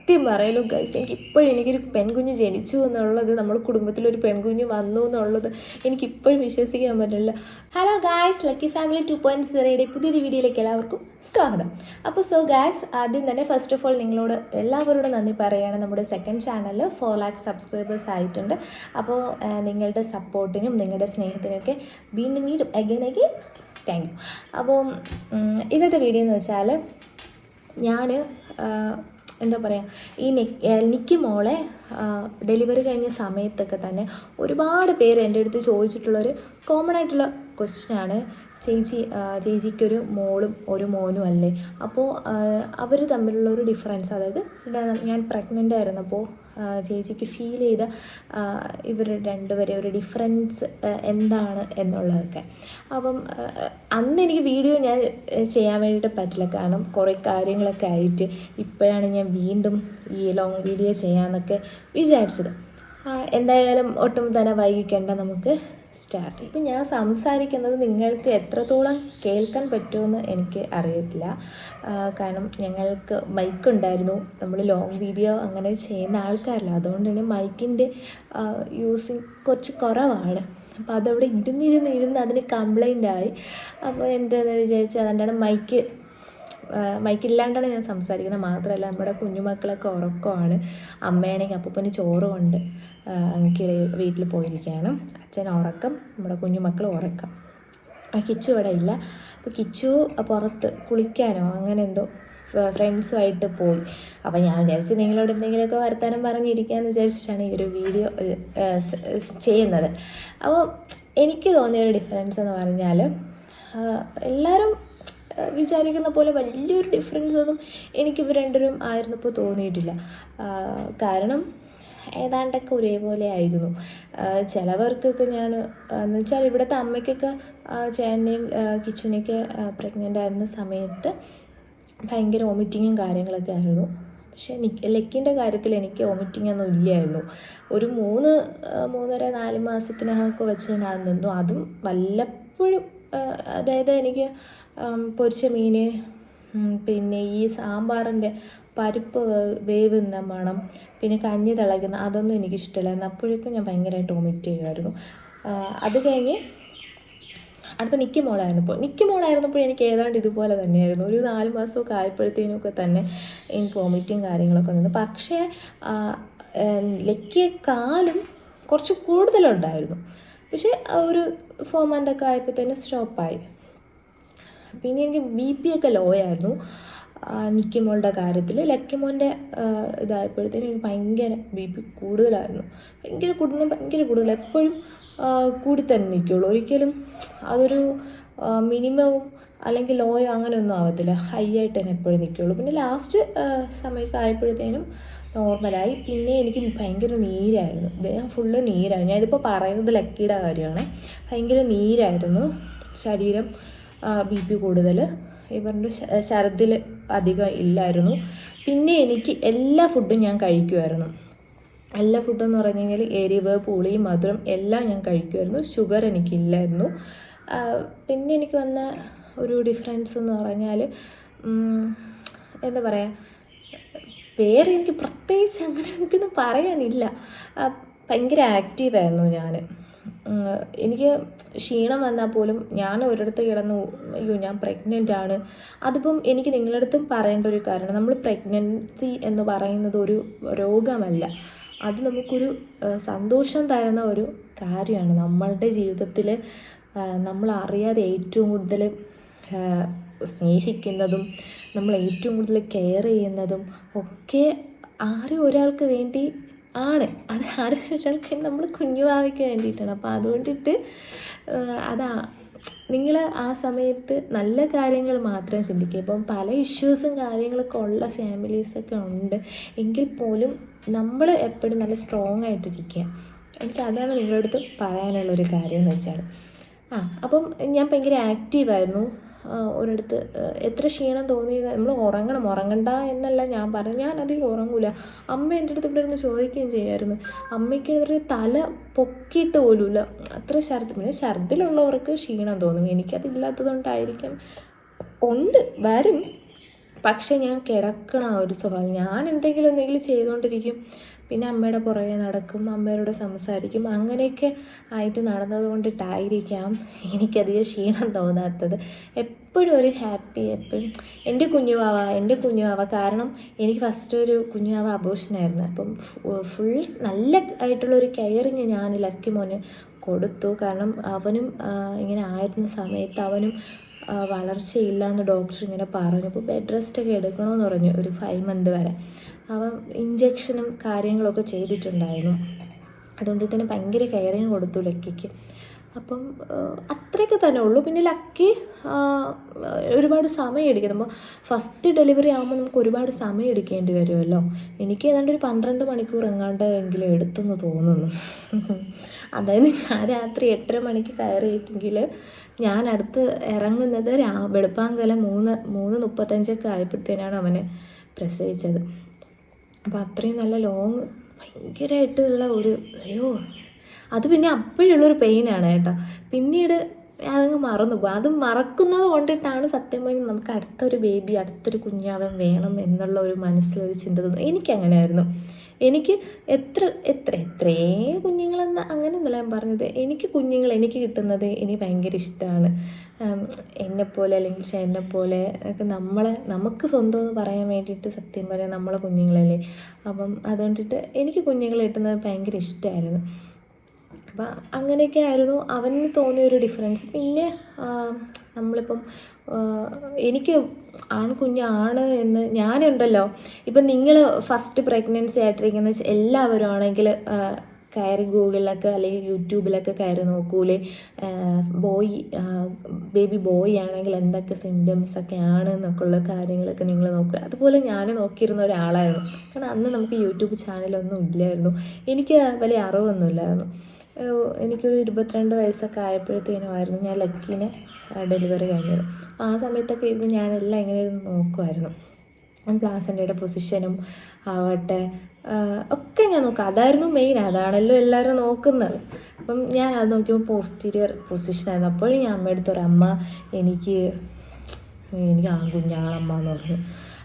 സത്യം പറയലോ ഗൈസ്, എനിക്കിപ്പോഴും എനിക്കൊരു പെൺകുഞ്ഞ് ജനിച്ചു എന്നുള്ളത്, നമ്മുടെ കുടുംബത്തിലൊരു പെൺകുഞ്ഞ് വന്നു എന്നുള്ളത് എനിക്കിപ്പോഴും വിശ്വസിക്കാൻ പറ്റില്ല. ഹലോ ഗായ്സ്, ലക്കി ഫാമിലി 2.0യുടെ പുതിയൊരു വീഡിയോയിലേക്ക് എല്ലാവർക്കും സ്വാഗതം. അപ്പോൾ ഗായ്സ്, ആദ്യം തന്നെ ഫസ്റ്റ് ഓഫ് ഓൾ നിങ്ങളോട് എല്ലാവരോടും നന്ദി പറയുകയാണ്. നമ്മുടെ സെക്കൻഡ് ചാനലിൽ 4 lakh സബ്സ്ക്രൈബേഴ്സ് ആയിട്ടുണ്ട്. അപ്പോൾ നിങ്ങളുടെ സപ്പോർട്ടിനും നിങ്ങളുടെ സ്നേഹത്തിനൊക്കെ വീണ്ടും അഗൈൻ താങ്ക് യു. അപ്പോൾ ഇന്നത്തെ വീഡിയോ എന്ന് വെച്ചാൽ ഞാൻ എന്താ പറയുക, ഈ നിക്കി മോളെ ഡെലിവറി കഴിഞ്ഞ സമയത്തൊക്കെ തന്നെ ഒരുപാട് പേര് എൻ്റെ അടുത്ത് ചോദിച്ചിട്ടുള്ളൊരു കോമൺ ആയിട്ടുള്ള ക്വസ്റ്റ്യനാണ്, ചേച്ചിക്കൊരു മോളും ഒരു മോനും അല്ലേ? അപ്പോൾ അവർ തമ്മിലുള്ളൊരു ഡിഫറൻസ്, അതായത് ഞാൻ പ്രഗ്നൻ്റ് ആയിരുന്നപ്പോൾ ചേച്ചിക്ക് ഫീൽ ചെയ്ത ഇവർ രണ്ടുപേരെ ഒരു ഡിഫറൻസ് എന്താണ് എന്നുള്ളതൊക്കെ. അപ്പം അന്ന് എനിക്ക് വീഡിയോ ഞാൻ ചെയ്യാൻ വേണ്ടിയിട്ട് പറ്റില്ല, കാരണം കുറേ കാര്യങ്ങളൊക്കെ ആയിട്ട് ഇപ്പോഴാണ് ഞാൻ വീണ്ടും ഈ ലോങ് വീഡിയോ ചെയ്യാമെന്നൊക്കെ വിചാരിച്ചത്. എന്തായാലും ഒട്ടും തന്നെ വൈകിക്കേണ്ട, നമുക്ക് സ്റ്റാർട്ട്. ഇപ്പം ഞാൻ സംസാരിക്കുന്നത് നിങ്ങൾക്ക് എത്രത്തോളം കേൾക്കാൻ പറ്റുമെന്ന് എനിക്ക് അറിയത്തില്ല, കാരണം ഞങ്ങൾക്ക് മൈക്ക് ഉണ്ടായിരുന്നു. നമ്മൾ ലോങ് വീഡിയോ അങ്ങനെ ചെയ്യുന്ന ആൾക്കാരല്ല, അതുകൊണ്ട് തന്നെ മൈക്കിൻ്റെ യൂസിങ് കുറച്ച് കുറവാണ്. അപ്പോൾ അതവിടെ ഇരുന്ന് അതിന് കംപ്ലൈൻ്റ് ആയി. അപ്പോൾ എന്താണെന്ന് വിചാരിച്ചാൽ അതുകൊണ്ടാണ് മൈക്കില്ലാണ്ടാണ് ഞാൻ സംസാരിക്കുന്നത്. മാത്രമല്ല നമ്മുടെ കുഞ്ഞുമക്കളൊക്കെ ഉറക്കമാണ്. അമ്മയാണെങ്കിൽ അപ്പൂപ്പന് ചോറ് കൊണ്ട് എനിക്ക് വീട്ടിൽ പോയിരിക്കുകയാണ്. അച്ഛൻ ഉറക്കം, നമ്മുടെ കുഞ്ഞുമക്കൾ ഉറക്കം. കിച്ചു ഇവിടെ ഇല്ല. അപ്പോൾ കിച്ചു പുറത്ത് കുളിക്കാനോ അങ്ങനെ എന്തോ ഫ്രണ്ട്സുമായിട്ട് പോയി. അപ്പോൾ ഞാൻ വിചാരിച്ച് നിങ്ങളോട് എന്തെങ്കിലുമൊക്കെ വർത്താനം പറഞ്ഞിരിക്കാമെന്ന് വിചാരിച്ചിട്ടാണ് ഈ ഒരു വീഡിയോ ചെയ്യുന്നത്. അപ്പോൾ എനിക്ക് തോന്നിയൊരു ഡിഫറൻസ് എന്ന് പറഞ്ഞാൽ, എല്ലാവരും വിചാരിക്കുന്ന പോലെ വലിയൊരു ഡിഫറൻസ് ഒന്നും എനിക്ക് ഇവർ രണ്ടുപേരും ആയിരുന്നപ്പോൾ തോന്നിയിട്ടില്ല. കാരണം ഏതാണ്ടൊക്കെ ഒരേപോലെ ആയിരുന്നു. ചിലവർക്കൊക്കെ ഞാൻ എന്ന് വെച്ചാൽ ഇവിടുത്തെ അമ്മയ്ക്കൊക്കെ ചേട്ടനെയും കിച്ചനെയൊക്കെ പ്രഗ്നൻ്റ് ആയിരുന്ന സമയത്ത് ഭയങ്കര വോമിറ്റിങ്ങും കാര്യങ്ങളൊക്കെ ആയിരുന്നു. പക്ഷേ ലക്കിൻ്റെ കാര്യത്തിൽ എനിക്ക് വോമിറ്റിംഗ് ഒന്നും ഇല്ലായിരുന്നു. ഒരു 3.5-4 മാസത്തിനൊക്കെ വെച്ച് ഞാൻ നിന്നു. അതും വല്ലപ്പോഴും, അതായത് എനിക്ക് പൊരിച്ച മീൻ, പിന്നെ ഈ സാമ്പാറിൻ്റെ പരിപ്പ് വേവുന്ന മണം, പിന്നെ കഞ്ഞി തിളയ്ക്കുന്ന, അതൊന്നും എനിക്കിഷ്ടമില്ലായിരുന്നു. അപ്പോഴേക്കും ഞാൻ ഭയങ്കരമായിട്ട് വോമിറ്റ് ചെയ്യുമായിരുന്നു. അത് കഴിഞ്ഞ് അടുത്ത നിക്കി മോളായിരുന്നപ്പോൾ എനിക്ക് ഏതാണ്ട് ഇതുപോലെ തന്നെയായിരുന്നു. ഒരു 4 മാസമൊക്കെ ആയപ്പോഴത്തേനൊക്കെ തന്നെ എനിക്ക് വോമിറ്റും കാര്യങ്ങളൊക്കെ നിന്നു. പക്ഷേ ലക്കിയെക്കാളും കുറച്ച് കൂടുതലുണ്ടായിരുന്നു. പക്ഷേ ഒരു 4 മന്തൊക്കെ ആയപ്പോഴത്തേനും സ്റ്റോപ്പായി. പിന്നെ എനിക്ക് BP ഒക്കെ ലോ ആയിരുന്നു നിക്കി മോളുടെ കാര്യത്തിൽ. ലക്കി മോൻ്റെ ഇതായപ്പോഴത്തേനും എനിക്ക് ഭയങ്കര BP കൂടുതലായിരുന്നു. ഭയങ്കര കൂടുതൽ, എപ്പോഴും കൂടി തന്നെ നിൽക്കുകയുള്ളൂ. ഒരിക്കലും അതൊരു മിനിമവും അല്ലെങ്കിൽ ലോയോ അങ്ങനെയൊന്നും ആവത്തില്ല, ഹൈ ആയിട്ട് തന്നെ എപ്പോഴും നിൽക്കുകയുള്ളൂ. പിന്നെ ലാസ്റ്റ് സമയമൊക്കെ ആയപ്പോഴത്തേനും നോർമലായി. പിന്നെ എനിക്ക് ഭയങ്കര നീരായിരുന്നു, ദേഹം ഫുള്ള് നീരായിരുന്നു. ഞാനിതിപ്പോൾ പറയുന്നത് ലക്കിയുടെ കാര്യമാണ്. ഭയങ്കര നീരായിരുന്നു ശരീരം, BP കൂടുതൽ. ഇവരുടെ ഛർദിൽ അധികം ഇല്ലായിരുന്നു. പിന്നെ എനിക്ക് എല്ലാ ഫുഡും ഞാൻ കഴിക്കുമായിരുന്നു. എല്ലാ ഫുഡെന്ന് പറഞ്ഞു കഴിഞ്ഞാൽ എരിവ്, പുളി, മധുരം എല്ലാം ഞാൻ കഴിക്കുമായിരുന്നു. ഷുഗർ എനിക്കില്ലായിരുന്നു. പിന്നെ എനിക്ക് വന്ന ഒരു ഡിഫറൻസ് എന്ന് പറഞ്ഞാൽ, എന്താ പറയുക, വേറെ എനിക്ക് പ്രത്യേകിച്ച് അങ്ങനെ എനിക്കൊന്നും പറയാനില്ല. ഭയങ്കര ആക്റ്റീവായിരുന്നു ഞാൻ. എനിക്ക് ക്ഷീണം വന്നാൽ പോലും ഞാൻ ഒരിടത്ത് കിടന്നു, അയ്യോ ഞാൻ പ്രഗ്നൻ്റ് ആണ്. അതിപ്പം എനിക്ക് നിങ്ങളുടെ അടുത്തും പറയേണ്ട ഒരു കാരണം, നമ്മൾ പ്രഗ്നൻസി എന്ന് പറയുന്നത് ഒരു രോഗമല്ല, അത് നമുക്കൊരു സന്തോഷം തരുന്ന ഒരു കാര്യമാണ്. നമ്മളുടെ ജീവിതത്തിൽ നമ്മൾ അറിയാതെ ഏറ്റവും കൂടുതൽ സ്നേഹിക്കുന്നതും നമ്മൾ ഏറ്റവും കൂടുതൽ കെയർ ചെയ്യുന്നതും ഒക്കെ ആരും ഒരാൾക്ക് വേണ്ടി ആണ്. അത് ആരും ഒരാൾക്ക് നമ്മൾ കുഞ്ഞുവാവയ്ക്ക് വേണ്ടിയിട്ടാണ്. അപ്പോൾ അതുകൊണ്ടിട്ട് നിങ്ങൾ ആ സമയത്ത് നല്ല കാര്യങ്ങൾ മാത്രം ചിന്തിക്കുക. ഇപ്പം പല ഇഷ്യൂസും കാര്യങ്ങളൊക്കെ ഉള്ള ഫാമിലീസൊക്കെ ഉണ്ട്, എങ്കിൽ പോലും നമ്മൾ എപ്പോഴും നല്ല സ്ട്രോങ് ആയിട്ടിരിക്കുക. എനിക്ക് അതാണ് നിങ്ങളുടെ അടുത്ത് പറയാനുള്ളൊരു കാര്യം എന്ന് വെച്ചാൽ. അപ്പം ഞാൻ ഭയങ്കര ആക്റ്റീവായിരുന്നു. ഒരിടത്ത് എത്ര ക്ഷീണം തോന്നി, നമ്മൾ ഉറങ്ങണ്ട എന്നല്ല ഞാൻ പറഞ്ഞു, ഞാനധികം ഉറങ്ങൂല. അമ്മ എൻ്റെ അടുത്ത് ഇവിടെ ഇരുന്ന് ചോദിക്കുകയും ചെയ്യുമായിരുന്നു. അമ്മയ്ക്ക് തല പൊക്കിയിട്ട് പോലുമില്ല, അത്ര ഛർദ്ദി. പിന്നെ ഛർദ്ദിലുള്ളവർക്ക് ക്ഷീണം തോന്നും, എനിക്കതില്ലാത്തത് കൊണ്ടായിരിക്കും. വരും, പക്ഷെ ഞാൻ കിടക്കണ ആ ഒരു സ്വഭാവം, ഞാൻ എന്തെങ്കിലും ചെയ്തുകൊണ്ടിരിക്കും, പിന്നെ അമ്മയുടെ പുറകെ നടക്കും, അമ്മയോട് സംസാരിക്കും, അങ്ങനെയൊക്കെ ആയിട്ട് നടന്നത് കൊണ്ടിട്ടായിരിക്കാം എനിക്കധികം ക്ഷീണം തോന്നാത്തത്. എപ്പോഴും ഒരു ഹാപ്പി, എപ്പോഴും എൻ്റെ കുഞ്ഞുവാവ. കാരണം എനിക്ക് ഫസ്റ്റ് ഒരു കുഞ്ഞുവാവ അബോഷനായിരുന്നു. അപ്പം ഫുൾ നല്ല ആയിട്ടുള്ളൊരു കെയറിങ് ഞാൻ ലക്കി മോന് കൊടുത്തു. കാരണം അവനും ഇങ്ങനെ ആയിരുന്ന സമയത്ത് അവനും വളർച്ചയില്ല എന്ന് ഡോക്ടർ ഇങ്ങനെ പറഞ്ഞു. അപ്പോൾ ബെഡ് റെസ്റ്റൊക്കെ എടുക്കണമെന്ന് പറഞ്ഞു ഒരു 5 മന്ത് വരെ. അവൻ ഇഞ്ചക്ഷനും കാര്യങ്ങളൊക്കെ ചെയ്തിട്ടുണ്ടായിരുന്നു. അതുകൊണ്ടിട്ട് തന്നെ ഭയങ്കര കെയറിങ് കൊടുത്തു ലക്കിക്ക്. അപ്പം അത്രയൊക്കെ തന്നെ ഉള്ളൂ. പിന്നെ ലക്കി ഒരുപാട് സമയം എടുക്കും. നമ്മൾ ഫസ്റ്റ് ഡെലിവറി ആകുമ്പോൾ നമുക്ക് ഒരുപാട് സമയം എടുക്കേണ്ടി വരുമല്ലോ. എനിക്ക് ഏതാണ്ട് ഒരു 12 മണിക്കൂർ എങ്കിലും എടുത്തെന്ന് തോന്നുന്നു. അതായത് ഞാൻ രാത്രി 8:30 മണിക്ക് കയറിയെങ്കിൽ ഞാൻ അടുത്ത് ഇറങ്ങുന്നത് വെളുപ്പാങ്കലം 3:35 ആയപ്പോഴത്തേനാണ് അവനെ പ്രസവിച്ചത്. അപ്പോൾ അത്രയും നല്ല ലോങ് ഭയങ്കരമായിട്ടുള്ള അത് പിന്നെ അപ്പോഴുള്ളൊരു പെയിനാണ് കേട്ടോ. പിന്നീട് അതങ്ങ് മറന്നുപോകും. അത് മറക്കുന്നത് കൊണ്ടിട്ടാണ് സത്യം പറഞ്ഞാൽ നമുക്ക് അടുത്തൊരു കുഞ്ഞാവൻ വേണം എന്നുള്ള ഒരു മനസ്സിലൊരു ചിന്ത തോന്നും. എനിക്കങ്ങനെയായിരുന്നു. എനിക്ക് എത്രേ കുഞ്ഞുങ്ങളെന്ന് അങ്ങനെയൊന്നുമല്ല ഞാൻ പറഞ്ഞത്. എനിക്ക് കിട്ടുന്നത് എനിക്ക് ഭയങ്കര ഇഷ്ടമാണ്. എന്നെപ്പോലെ അല്ലെങ്കിൽ ചേട്ടനെപ്പോലെ ഒക്കെ നമുക്ക് സ്വന്തം എന്ന് പറയാൻ വേണ്ടിയിട്ട് സത്യം പറയാം നമ്മളെ കുഞ്ഞുങ്ങളല്ലേ. അപ്പം അതുകൊണ്ടിട്ട് എനിക്ക് കുഞ്ഞുങ്ങൾ കിട്ടുന്നത് ഭയങ്കര ഇഷ്ടമായിരുന്നു. അപ്പം അങ്ങനെയൊക്കെ ആയിരുന്നു അവന് തോന്നിയൊരു ഡിഫറൻസ്. പിന്നെ നമ്മളിപ്പം എനിക്ക് ആൺകുഞ്ഞാണ് എന്ന് ഞാനുണ്ടല്ലോ, ഇപ്പം നിങ്ങൾ ഫസ്റ്റ് പ്രഗ്നൻസി ആയിട്ടിരിക്കുന്ന എല്ലാവരും ആണെങ്കിൽ കയറി ഗൂഗിളിലൊക്കെ അല്ലെങ്കിൽ യൂട്യൂബിലൊക്കെ കയറി നോക്കൂലേ, ബേബി ബോയ് ആണെങ്കിൽ എന്തൊക്കെ സിംറ്റംസൊക്കെ ആണ് എന്നൊക്കെ ഉള്ള കാര്യങ്ങളൊക്കെ നിങ്ങൾ നോക്കുക. അതുപോലെ ഞാൻ നോക്കിയിരുന്ന ഒരാളായിരുന്നു. കാരണം അന്ന് നമുക്ക് യൂട്യൂബ് ചാനലൊന്നും ഇല്ലായിരുന്നു. എനിക്ക് വലിയ അറിവൊന്നുമില്ലായിരുന്നു. എനിക്കൊരു 22 വയസ്സൊക്കെ ആയപ്പോഴത്തേനുമായിരുന്നു ഞാൻ ലക്കീനെ ഡെലിവറി കഴിഞ്ഞത്. ആ സമയത്തൊക്കെ ഇരുന്ന് ഞാനെല്ലാം ഇങ്ങനെ ഇരുന്ന് നോക്കുമായിരുന്നു. പ്ലാസൻ്റയുടെ പൊസിഷനും ആവട്ടെ ഒക്കെ ഞാൻ നോക്കാം. അതായിരുന്നു മെയിൻ, അതാണല്ലോ എല്ലാവരും നോക്കുന്നത്. അപ്പം ഞാൻ അത് നോക്കിയപ്പോൾ പോസ്റ്റീരിയർ പൊസിഷനായിരുന്നു. അപ്പോഴും ഞാൻ അമ്മയുടെ അമ്മ എനിക്ക് ആൺകുഞ്ഞാണമ്മ എന്ന് പറഞ്ഞു.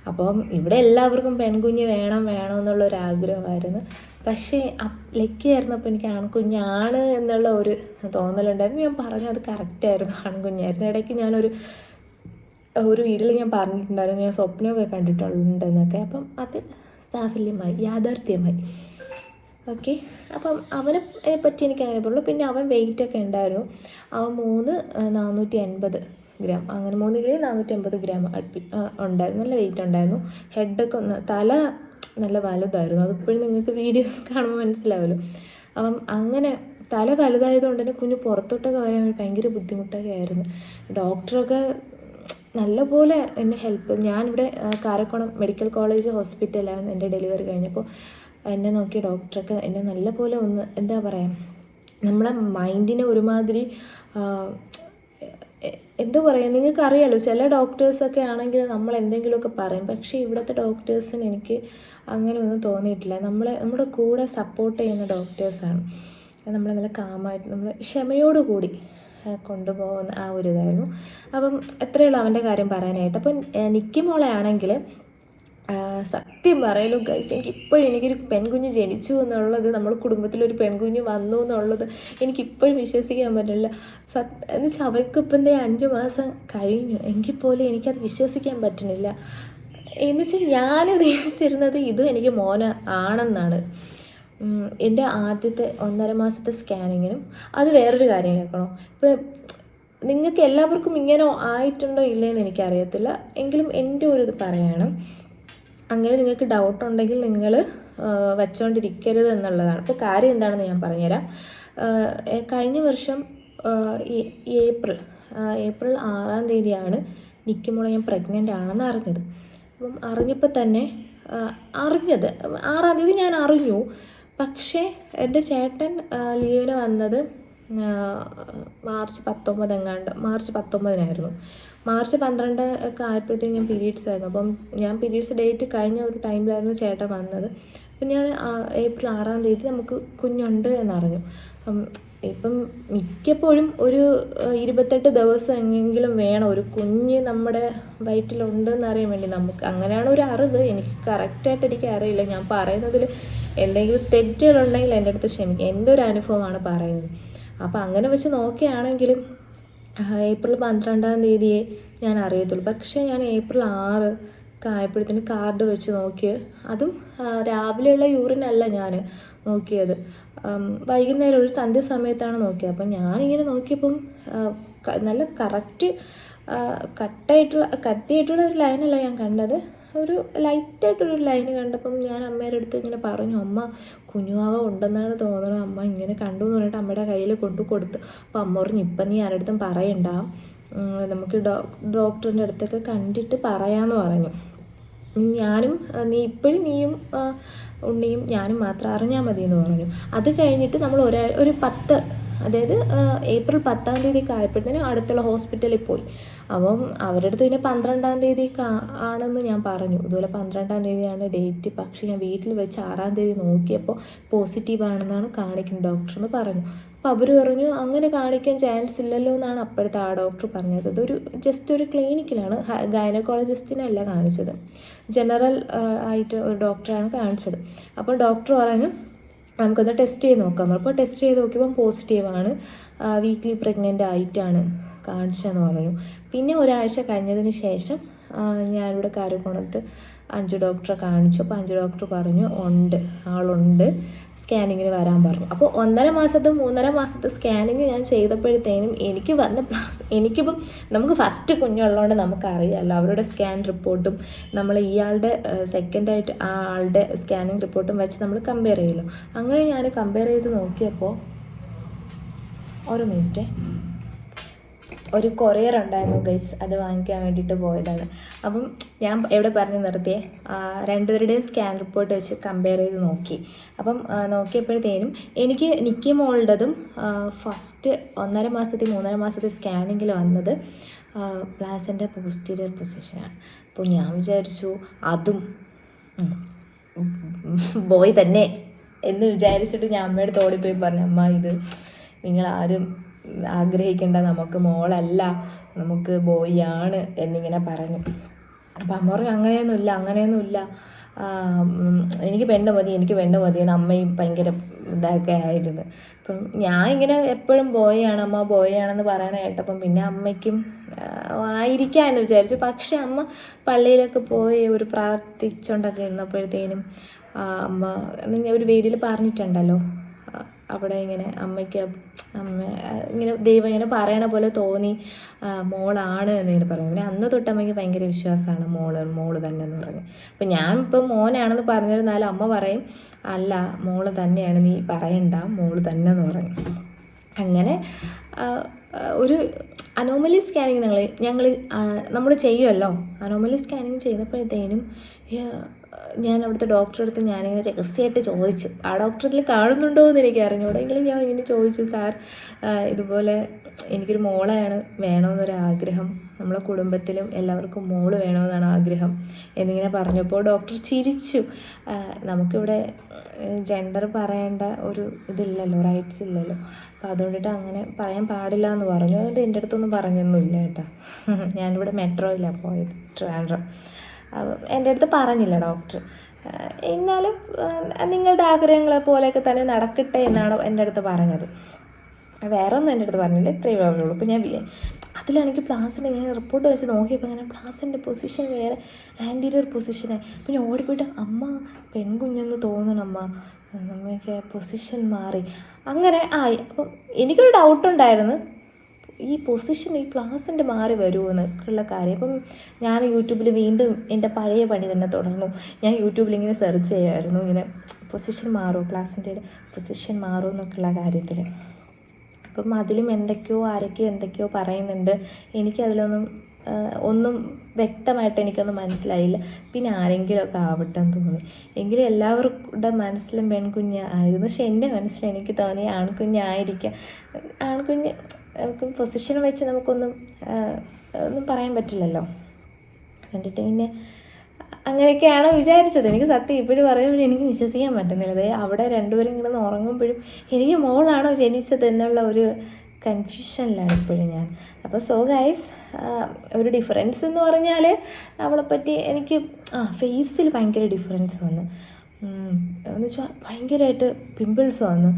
അപ്പം ഇവിടെ എല്ലാവർക്കും പെൺകുഞ്ഞ് വേണം എന്നുള്ളൊരാഗ്രഹമായിരുന്നു. പക്ഷേ ലക്കി ആയിരുന്നപ്പോൾ എനിക്ക് ആൺകുഞ്ഞാണ് എന്നുള്ള ഒരു തോന്നലുണ്ടായിരുന്നു. ഞാൻ പറഞ്ഞു അത് കറക്റ്റായിരുന്നു, ആൺകുഞ്ഞായിരുന്നു. ഇടയ്ക്ക് ഞാനൊരു വീഡിയോയിൽ ഞാൻ പറഞ്ഞിട്ടുണ്ടായിരുന്നു ഞാൻ സ്വപ്നമൊക്കെ കണ്ടിട്ടുണ്ടെന്നൊക്കെ. അപ്പം അത് യാഥാർത്ഥ്യമായി. ഓക്കെ. അപ്പം അവനെ പറ്റി എനിക്ക് അങ്ങനെ പറയുള്ളൂ. പിന്നെ അവൻ വെയിറ്റൊക്കെ ഉണ്ടായിരുന്നു. അവൻ 480 ഗ്രാം, അങ്ങനെ 3 കിലോ 480 ഗ്രാം ഉണ്ടായിരുന്നു. നല്ല വെയിറ്റ് ഉണ്ടായിരുന്നു. ഹെഡൊക്കെ തല നല്ല വലുതായിരുന്നു. അതിപ്പോഴും നിങ്ങൾക്ക് വീഡിയോസ് കാണുമ്പോൾ മനസ്സിലാവുമല്ലോ. അപ്പം അങ്ങനെ തല വലുതായതുകൊണ്ട് തന്നെ കുഞ്ഞ് പുറത്തോട്ടൊക്കെ വരാൻ ഭയങ്കര ബുദ്ധിമുട്ടൊക്കെ ആയിരുന്നു. ഡോക്ടറൊക്കെ നല്ലപോലെ എന്നെ ഞാനിവിടെ കാരക്കോണം മെഡിക്കൽ കോളേജ് ഹോസ്പിറ്റലാണ് എൻ്റെ ഡെലിവറി കഴിഞ്ഞപ്പോൾ എന്നെ നോക്കിയ ഡോക്ടറൊക്കെ എന്നെ നല്ലപോലെ ഒന്ന് എന്താ പറയുക, നമ്മളെ മൈൻഡിനെ ഒരുമാതിരി എന്താ പറയുക, നിങ്ങൾക്കറിയാലോ ചില ഡോക്ടേഴ്സൊക്കെ ആണെങ്കിൽ നമ്മൾ എന്തെങ്കിലുമൊക്കെ പറയും. പക്ഷേ ഇവിടുത്തെ ഡോക്ടേഴ്സിന് എനിക്ക് അങ്ങനെ ഒന്നും തോന്നിയിട്ടില്ല. നമ്മുടെ കൂടെ സപ്പോർട്ട് ചെയ്യുന്ന ഡോക്ടേഴ്സാണ്. നമ്മളെ നല്ല കാമായിട്ട് നമ്മൾ ക്ഷമയോടുകൂടി കൊണ്ടുപോകുന്ന ആ ഒരു ഇതായിരുന്നു. അപ്പം എത്രയുള്ളൂ അവൻ്റെ കാര്യം പറയാനായിട്ട്. അപ്പം നിക്കി മോളെ ആണെങ്കിൽ സത്യം പറയലോ ഗൈസ്, എനിക്കൊരു പെൺകുഞ്ഞ് ജനിച്ചു എന്നുള്ളത്, നമ്മുടെ കുടുംബത്തിലൊരു പെൺകുഞ്ഞ് വന്നു എന്നുള്ളത് എനിക്കിപ്പോഴും വിശ്വസിക്കാൻ പറ്റില്ല. എന്ന് വെച്ചാൽ അവൾക്കിപ്പം 5 മാസം കഴിഞ്ഞു എങ്കിൽ പോലും എനിക്കത് വിശ്വസിക്കാൻ പറ്റുന്നില്ല. എന്നുവെച്ചാൽ ഞാൻ ഉദ്ദേശിച്ചിരുന്നത് ഇതും എനിക്ക് മോന് ആണെന്നാണ്. എൻ്റെ ആദ്യത്തെ 1.5 മാസത്തെ സ്കാനിങ്ങിനും അത് വേറൊരു കാര്യം കേൾക്കണോ. ഇപ്പം നിങ്ങൾക്ക് എല്ലാവർക്കും ഇങ്ങനെ ആയിട്ടുണ്ടോ ഇല്ലയെന്ന് എനിക്കറിയത്തില്ല, എങ്കിലും എൻ്റെ ഒരു ഇത് പറയണം. അങ്ങനെ നിങ്ങൾക്ക് ഡൗട്ടുണ്ടെങ്കിൽ നിങ്ങൾ വച്ചുകൊണ്ടിരിക്കരുത് എന്നുള്ളതാണ്. അപ്പോൾ കാര്യം എന്താണെന്ന് ഞാൻ പറഞ്ഞുതരാം. കഴിഞ്ഞ വർഷം ഏപ്രിൽ 6-ാം തീയതിയാണ് നിക്കുമ്പോൾ ഞാൻ പ്രഗ്നൻ്റ് ആണെന്ന് അറിഞ്ഞത്. അപ്പം അറിഞ്ഞപ്പോൾ തന്നെ 6-ാം തീയതി ഞാൻ അറിഞ്ഞു. പക്ഷേ എൻ്റെ ചേട്ടൻ ലീവിന് വന്നത് മാർച്ച് 19 എങ്ങാണ്ട്, മാർച്ച് 19 മാർച്ച് 12 ഒക്കെ ആയപ്പോഴത്തേക്കും ഞാൻ പീരീഡ്സ് ആയിരുന്നു. അപ്പം ഞാൻ പീരീഡ്സ് ഡേറ്റ് കഴിഞ്ഞ ഒരു ടൈമിലായിരുന്നു ചേട്ടൻ വന്നത്. അപ്പം ഞാൻ ഏപ്രിൽ 6 നമുക്ക് കുഞ്ഞുണ്ട് എന്നറിഞ്ഞു. ഇപ്പം മിക്കപ്പോഴും ഒരു 28 ദിവസം എങ്കിലും വേണം ഒരു കുഞ്ഞ് നമ്മുടെ വയറ്റിലുണ്ടെന്ന് അറിയാൻ വേണ്ടി. നമുക്ക് അങ്ങനെയാണ് ഒരു അറിവ്. എനിക്ക് കറക്റ്റായിട്ട് എനിക്ക് അറിയില്ല. ഞാൻ പറയുന്നതിൽ എന്തെങ്കിലും തെറ്റുകളുണ്ടെങ്കിൽ എൻ്റെ അടുത്ത് ക്ഷമിക്കുക. എൻ്റെ ഒരു അനുഭവമാണ് പറയുന്നത്. അപ്പോൾ അങ്ങനെ വെച്ച് നോക്കുകയാണെങ്കിലും ഏപ്രിൽ 12 ഞാൻ അറിയത്തുള്ളൂ. പക്ഷേ ഞാൻ ഏപ്രിൽ 6 ആയപ്പോഴത്തേന് കാർഡ് വെച്ച് നോക്കി. അതും രാവിലെയുള്ള യൂറിനല്ല ഞാൻ നോക്കിയത്, വൈകുന്നേരം ഒരു സന്ധ്യ സമയത്താണ് നോക്കിയത്. അപ്പം ഞാനിങ്ങനെ നോക്കിയപ്പം നല്ല കട്ടിയായിട്ടുള്ള ഒരു ലൈനല്ല ഞാൻ കണ്ടത്, ഒരു ലൈറ്റായിട്ടൊരു ലൈന് കണ്ടപ്പം ഞാൻ അമ്മയുടെ അടുത്ത് ഇങ്ങനെ പറഞ്ഞു, അമ്മ കുഞ്ഞുവാവ ഉണ്ടെന്നാണ് തോന്നുന്നത്, അമ്മ ഇങ്ങനെ കണ്ടു എന്ന് പറഞ്ഞിട്ട് അമ്മയുടെ കയ്യിൽ കൊടുത്തു. അപ്പോൾ അമ്മ പറഞ്ഞു, ഇപ്പം നീ ആരുടെ പറയണ്ട, നമുക്ക് ഡോക്ടറിൻ്റെ അടുത്തൊക്കെ കണ്ടിട്ട് പറയാമെന്ന് പറഞ്ഞു. ഞാനും നീയും ഉണ്ണിയും ഞാനും മാത്രം അറിഞ്ഞാൽ മതി എന്ന് പറഞ്ഞു. അത് കഴിഞ്ഞിട്ട് നമ്മൾ ഒരു 10, അതായത് ഏപ്രിൽ 10 ആയപ്പോഴത്തേനും അടുത്തുള്ള ഹോസ്പിറ്റലിൽ പോയി. അപ്പം അവരുടെ അടുത്ത് പിന്നെ 12 ആണെന്ന് ഞാൻ പറഞ്ഞു. ഇതുപോലെ 12 ഡേറ്റ്. പക്ഷേ ഞാൻ വീട്ടിൽ വെച്ച് 6 നോക്കിയപ്പോൾ പോസിറ്റീവ് ആണെന്നാണ് കാണിക്കുന്നത് ഡോക്ടറെന്ന് പറഞ്ഞു. അപ്പോൾ അവർ പറഞ്ഞു അങ്ങനെ കാണിക്കാൻ ചാൻസ് ഇല്ലല്ലോ എന്നാണ് അപ്പോഴത്തെ ആ ഡോക്ടർ പറഞ്ഞത്. അതൊരു ജസ്റ്റ് ഒരു ക്ലിനിക്കിലാണ്, ഗൈനക്കോളജിസ്റ്റിനല്ല കാണിച്ചത്, ജനറൽ ആയിട്ട് ഒരു ഡോക്ടറാണ് കാണിച്ചത്. അപ്പോൾ ഡോക്ടർ പറഞ്ഞു നമുക്കൊന്ന് ടെസ്റ്റ് ചെയ്ത് നോക്കാം. അപ്പോൾ ടെസ്റ്റ് ചെയ്ത് നോക്കിയപ്പം പോസിറ്റീവാണ്, വീക്ക്ലി പ്രഗ്നൻ്റ് ആയിട്ടാണ് കാണിച്ചതെന്ന് പറഞ്ഞു. പിന്നെ ഒരാഴ്ച കഴിഞ്ഞതിന് ശേഷം ഞാനിവിടെ കാരക്കോണത്ത് 5 ഡോക്ടറെ കാണിച്ചു. അപ്പോൾ 5 ഡോക്ടർ പറഞ്ഞു ആളുണ്ട്, സ്കാനിങ്ങിന് വരാൻ പറഞ്ഞു. അപ്പോൾ 3.5 മാസത്തെ സ്കാനിങ് ഞാൻ ചെയ്തപ്പോഴത്തേനും എനിക്കിപ്പം നമുക്ക് ഫസ്റ്റ് കുഞ്ഞുള്ളതുകൊണ്ട് നമുക്കറിയാമല്ലോ, അവരുടെ സ്കാൻ റിപ്പോർട്ടും നമ്മൾ ഇയാളുടെ സെക്കൻഡായിട്ട് ആ ആളുടെ സ്കാനിങ് റിപ്പോർട്ടും വെച്ച് നമ്മൾ കമ്പയർ ചെയ്യുമല്ലോ. അങ്ങനെ ഞാൻ കമ്പയർ ചെയ്ത് നോക്കിയപ്പോൾ ഒരു മിനിറ്റ്, ഒരു കൊറിയർ ഉണ്ടായിരുന്നു ഗൈസ്, അത് വാങ്ങിക്കാൻ വേണ്ടിയിട്ട് പോയതാണ്. അപ്പം ഞാൻ എവിടെ പറഞ്ഞു നിർത്തിയേ, രണ്ടുപേരുടെയും സ്കാൻ റിപ്പോർട്ട് വെച്ച് കമ്പയർ ചെയ്ത് നോക്കി. അപ്പം നോക്കിയപ്പോഴത്തേനും എനിക്ക് നിക്കി മോളുടേതും ഫസ്റ്റ് 3.5 മാസത്തെ സ്കാനിങ്ങിൽ വന്നത് പ്ലാസൻ്റെ പോസ്റ്റീരിയർ പൊസിഷനാണ്. അപ്പോൾ ഞാൻ വിചാരിച്ചു അതും ബോയ് തന്നെ എന്ന് വിചാരിച്ചിട്ട് ഞാൻ അമ്മയുടെ തോടിപ്പോയി പറഞ്ഞു, അമ്മ ഇത് നിങ്ങളാരും ആഗ്രഹിക്കേണ്ട, നമുക്ക് മോളല്ല, നമുക്ക് ബോയ് ആണ് എന്നിങ്ങനെ പറഞ്ഞു. അപ്പം അമ്മ പറഞ്ഞു അങ്ങനെയൊന്നുമില്ല, എനിക്ക് പെണ്ണ് മതി എന്ന് അമ്മയും ഭയങ്കര ഇതൊക്കെ ആയിരുന്നു. അപ്പം ഞാൻ ഇങ്ങനെ എപ്പോഴും അമ്മ ബോയ് ആണെന്ന് പറയണ കേട്ടപ്പം പിന്നെ അമ്മയ്ക്കും ആയിരിക്കാം എന്ന് വിചാരിച്ചു. പക്ഷെ അമ്മ പള്ളിയിലൊക്കെ പോയി ഒരു പ്രാർത്ഥിച്ചുകൊണ്ടൊക്കെ ഇരുന്നപ്പോഴത്തേനും അമ്മ ഒരു വീഡിയോയിൽ പറഞ്ഞിട്ടുണ്ടല്ലോ, അവിടെ ഇങ്ങനെ അമ്മ ഇങ്ങനെ ദൈവം ഇങ്ങനെ പറയണ പോലെ തോന്നി മോളാണ് എന്നിങ്ങനെ പറഞ്ഞു. പിന്നെ അന്ന് തൊട്ട് അമ്മയ്ക്ക് ഭയങ്കര വിശ്വാസമാണ് മോള് തന്നെ എന്ന് പറഞ്ഞു. അപ്പം ഞാൻ ഇപ്പം മോനാണെന്ന് പറഞ്ഞിരുന്നാലും അമ്മ പറയും അല്ല മോള് തന്നെയാണ്, നീ പറയണ്ട, മോള് തന്നെ എന്ന് പറഞ്ഞു. അങ്ങനെ ഒരു അനോമലി സ്കാനിങ് നമ്മൾ ചെയ്യുമല്ലോ. അനോമലി സ്കാനിങ് ചെയ്തപ്പോഴത്തേനും ഞാൻ അവിടുത്തെ ഡോക്ടറെ അടുത്ത് ഞാനിങ്ങനെ രഹസ്യമായിട്ട് ചോദിച്ചു, ആ ഡോക്ടറിൽ കാണുന്നുണ്ടോ എന്ന് എനിക്ക് അറിഞ്ഞൂടെ, എങ്കിലും ഞാൻ ഇങ്ങനെ ചോദിച്ചു, സാർ ഇതുപോലെ എനിക്കൊരു മോളെയാണ് വേണമെന്നൊരാഗ്രഹം, നമ്മളെ കുടുംബത്തിലും എല്ലാവർക്കും മോള് വേണമെന്നാണ് ആഗ്രഹം എന്നിങ്ങനെ പറഞ്ഞപ്പോൾ ഡോക്ടർ ചിരിച്ചു. നമുക്കിവിടെ ജെൻഡർ പറയേണ്ട ഒരു ഇതില്ലല്ലോ, റൈറ്റ്സ് ഇല്ലല്ലോ, അപ്പോൾ അതുകൊണ്ടിട്ട് അങ്ങനെ പറയാൻ പാടില്ല എന്ന് പറഞ്ഞു. അതുകൊണ്ട് എൻ്റെ അടുത്തൊന്നും പറഞ്ഞൊന്നുമില്ല കേട്ടോ. ഞാനിവിടെ മെട്രോയിലാണ് പോയത്, ട്രിവാൻഡ്രം. എൻ്റെ അടുത്ത് പറഞ്ഞില്ല ഡോക്ടർ. എന്നാലും നിങ്ങളുടെ ആഗ്രഹങ്ങളെ പോലെയൊക്കെ തന്നെ നടക്കട്ടെ എന്നാണ് എൻ്റെ അടുത്ത് പറഞ്ഞത്. വേറെ ഒന്നും എൻ്റെ അടുത്ത് പറഞ്ഞില്ല, ഇത്രയും പറയുള്ളൂ. അപ്പോൾ അതിലാണെങ്കിൽ പ്ലാസിൻ്റെ ഞാൻ റിപ്പോർട്ട് വെച്ച് നോക്കിയപ്പോൾ അങ്ങനെ പ്ലാസിൻ്റെ പൊസിഷൻ വേറെ, ആൻറ്റീരിയർ പൊസിഷനായി. അപ്പോൾ ഞാൻ ഓടിപ്പോയിട്ട് അമ്മ പെൺകുഞ്ഞെന്ന് തോന്നണം അമ്മ, നമ്മൾക്ക് പൊസിഷൻ മാറി അങ്ങനെ ആയി. അപ്പം എനിക്കൊരു ഡൗട്ടുണ്ടായിരുന്നു, ഈ പൊസിഷൻ ഈ പ്ലാസിൻ്റെ മാറി വരുമെന്ന് ഉള്ള കാര്യം. അപ്പം ഞാൻ യൂട്യൂബിൽ വീണ്ടും എൻ്റെ പഴയ പണി തന്നെ തുടർന്നു. ഞാൻ യൂട്യൂബിൽ ഇങ്ങനെ സെർച്ച് ചെയ്യുമായിരുന്നു, ഇങ്ങനെ പൊസിഷൻ മാറുമോ, പ്ലാസിൻ്റെ പൊസിഷൻ മാറുമോ എന്നൊക്കെയുള്ള കാര്യത്തിൽ. അപ്പം അതിലും ആരൊക്കെയോ എന്തൊക്കെയോ പറയുന്നുണ്ട്. എനിക്കതിലൊന്നും വ്യക്തമായിട്ട് എനിക്കൊന്നും മനസ്സിലായില്ല. പിന്നെ ആരെങ്കിലുമൊക്കെ ആവട്ടെ എന്ന് തോന്നി. എങ്കിലും എല്ലാവരുടെ മനസ്സിലും പെൺകുഞ്ഞായിരുന്നു. പക്ഷെ എൻ്റെ മനസ്സിൽ എനിക്ക് തോന്നി ആൺകുഞ്ഞായിരിക്കാം. ആൺകുഞ്ഞ് നമുക്ക് പൊസിഷൻ വെച്ച് നമുക്കൊന്നും ഒന്നും പറയാൻ പറ്റില്ലല്ലോ. കണ്ടിട്ട് പിന്നെ അങ്ങനെയൊക്കെയാണോ വിചാരിച്ചത്. എനിക്ക് സത്യം ഇപ്പോഴും പറയുമ്പോൾ എനിക്ക് വിശ്വസിക്കാൻ പറ്റുന്നില്ല. അതായത് അവിടെ രണ്ടുപേരും ഇങ്ങനെ ഉറങ്ങുമ്പോഴും എനിക്ക് മോളാണോ ജനിച്ചത് എന്നുള്ള ഒരു കൺഫ്യൂഷനിലാണ് ഇപ്പോഴും ഞാൻ. അപ്പോൾ സോ ഗൈസ്, ഒരു ഡിഫറൻസ് എന്ന് പറഞ്ഞാൽ അവളെപ്പറ്റി എനിക്ക് ഫേസിൽ ഭയങ്കര ഡിഫറൻസ് വന്നു. എന്ന് വെച്ചാൽ ഭയങ്കരമായിട്ട് പിമ്പിൾസ് വന്നു.